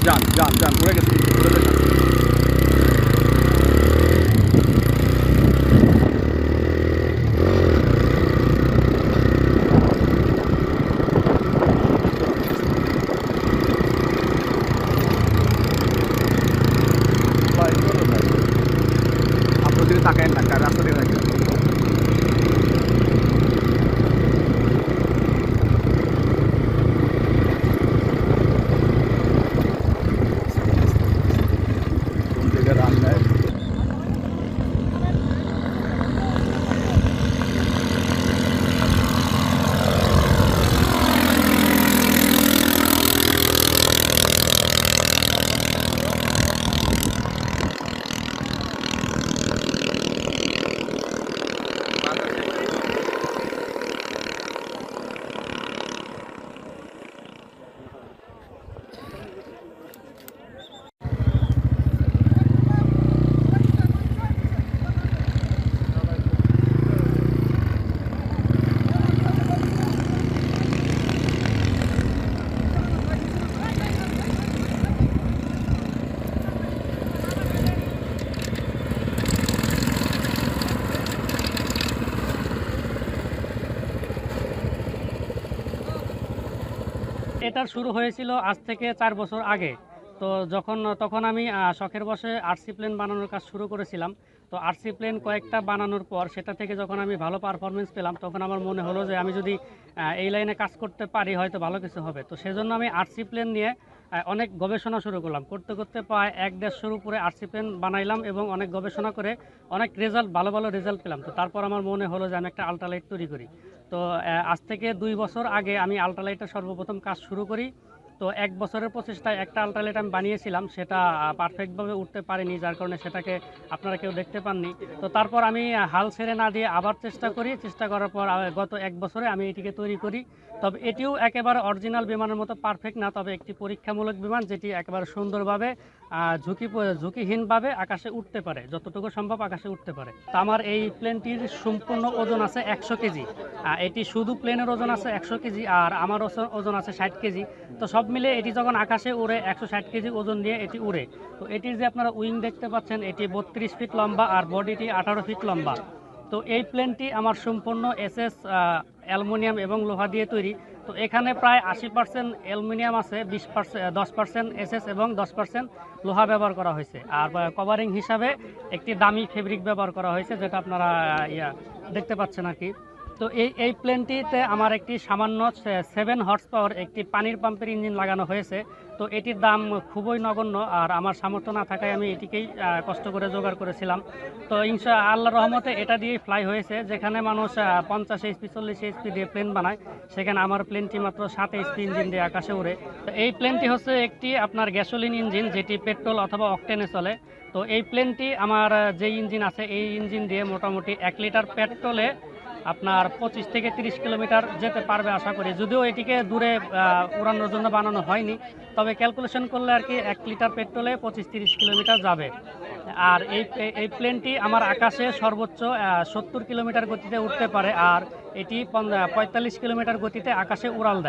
যান যান যান উড়ে গেছে আপনার দিকে তাকায় না রাস্তা দিয়ে থাকে এটার শুরু হয়েছিল আজ থেকে 4 বছর আগে। তো তখন আমি শখের বশে আরসি প্লেন বানানোর কাজ শুরু করেছিলাম। তো আরসি প্লেন কয়েকটা বানানোর পর সেটা থেকে যখন আমি ভালো পারফরমেন্স পেলাম, তখন আমার মনে হলো যে আমি যদি এই লাইনে কাজ করতে পারি হয়তো ভালো কিছু হবে। তো সেজন্য আমি আরসি প্লেন নিয়ে অনেক গবেষণা শুরু করলাম। করতে করতে প্রায় 1-1.5 উপরে আরসি প্লেন বানাইলাম এবং অনেক গবেষণা করে অনেক ভালো ভালো রেজাল্ট পেলাম। তো তারপর আমার মনে হলো যে আমি একটা আল্ট্রালাইট তৈরি করি। তো আজ থেকে 2 বছর আগে আমি আল্ট্রালাইটের সর্বপ্রথম কাজ শুরু করি। তো 1 বছরের প্রচেষ্টায় একটা আল্ট্রালাইট আমি বানিয়েছিলাম, সেটা পারফেক্টভাবে উঠতে পারিনি, যার কারণে সেটাকে আপনারা কেউ দেখতে পাননি। তো তারপর আমি হাল ছেড়ে না দিয়ে আবার চেষ্টা করার পর গত 1 বছরে আমি এটিকে তৈরি করি। তবে এটিও একেবারে অরিজিনাল বিমানের মতো পারফেক্ট না, তবে একটি পরীক্ষামূলক বিমান যেটি একেবারে সুন্দরভাবে ঝুঁকিহীনভাবে আকাশে উঠতে পারে, যতটুকু সম্ভব আকাশে উঠতে পারে। তো আমার এই প্লেনটির সম্পূর্ণ ওজন আছে 100 কেজি। এটি শুধু প্লেনের ওজন আছে 100 কেজি, আর আমার ওজন আছে 60 কেজি। তো সব মিলে এটি যখন আকাশে উড়ে 160 কেজি ওজন নিয়ে এটি উড়ে। তো এটির যে আপনারা উইং দেখতে পাচ্ছেন, এটি 32 ফিট লম্বা আর বডিটি 18 ফিট লম্বা। তো এই প্লেনটি আমার সম্পূর্ণ এসএস অ্যালুমিনিয়াম এবং লোহা দিয়ে তৈরি। তো এখানে প্রায় 80% অ্যালুমিনিয়াম আছে, 10% এসএস এবং 10% লোহা ব্যবহার করা হয়েছে। আর কভারিং হিসাবে একটি দামি ফেব্রিক ব্যবহার করা হয়েছে, যেটা আপনারা দেখতে পাচ্ছেন আর কি। তো এই প্লেনটিতে আমার একটি সামান্য 7 হর্স পাওয়ার একটি পানির পাম্পের ইঞ্জিন লাগানো হয়েছে। তো এটির দাম খুবই নগণ্য, আর আমার সামর্থ্য না থাকায় আমি এটিকেই কষ্ট করে জোগাড় করেছিলাম। তো আল্লাহর রহমতে এটা দিয়েই ফ্লাই হয়েছে। যেখানে মানুষ 50 এইচপি 40 এইচপি দিয়ে প্লেন বানায়, সেখানে আমার প্লেনটি মাত্র 7 এইচপি ইঞ্জিন দিয়ে আকাশে উড়ে। তো এই প্লেনটি হচ্ছে একটি আপনার গ্যাসোলিন ইঞ্জিন, যেটি পেট্রোল অথবা অকটেনে চলে। তো এই প্লেনটি আমার যে ইঞ্জিন আছে, এই ইঞ্জিন দিয়ে মোটামুটি 1 লিটার পেট্রোলে আপনার 25 থেকে 30 কিলোমিটার যেতে পারবে আশা করি। যদিও এটিকে দূরে উড়ানোর জন্য বানানো হয়নি, তবে ক্যালকুলেশন করলে আর কি 1 লিটার পেট্রোলে 25-30 কিলোমিটার যাবে। আর এই প্লেনটি আমার আকাশে সর্বোচ্চ 70 কিলোমিটার গতিতে উঠতে পারে, আর এটি 45 কিলোমিটার গতিতে আকাশে উড়াল দেয়।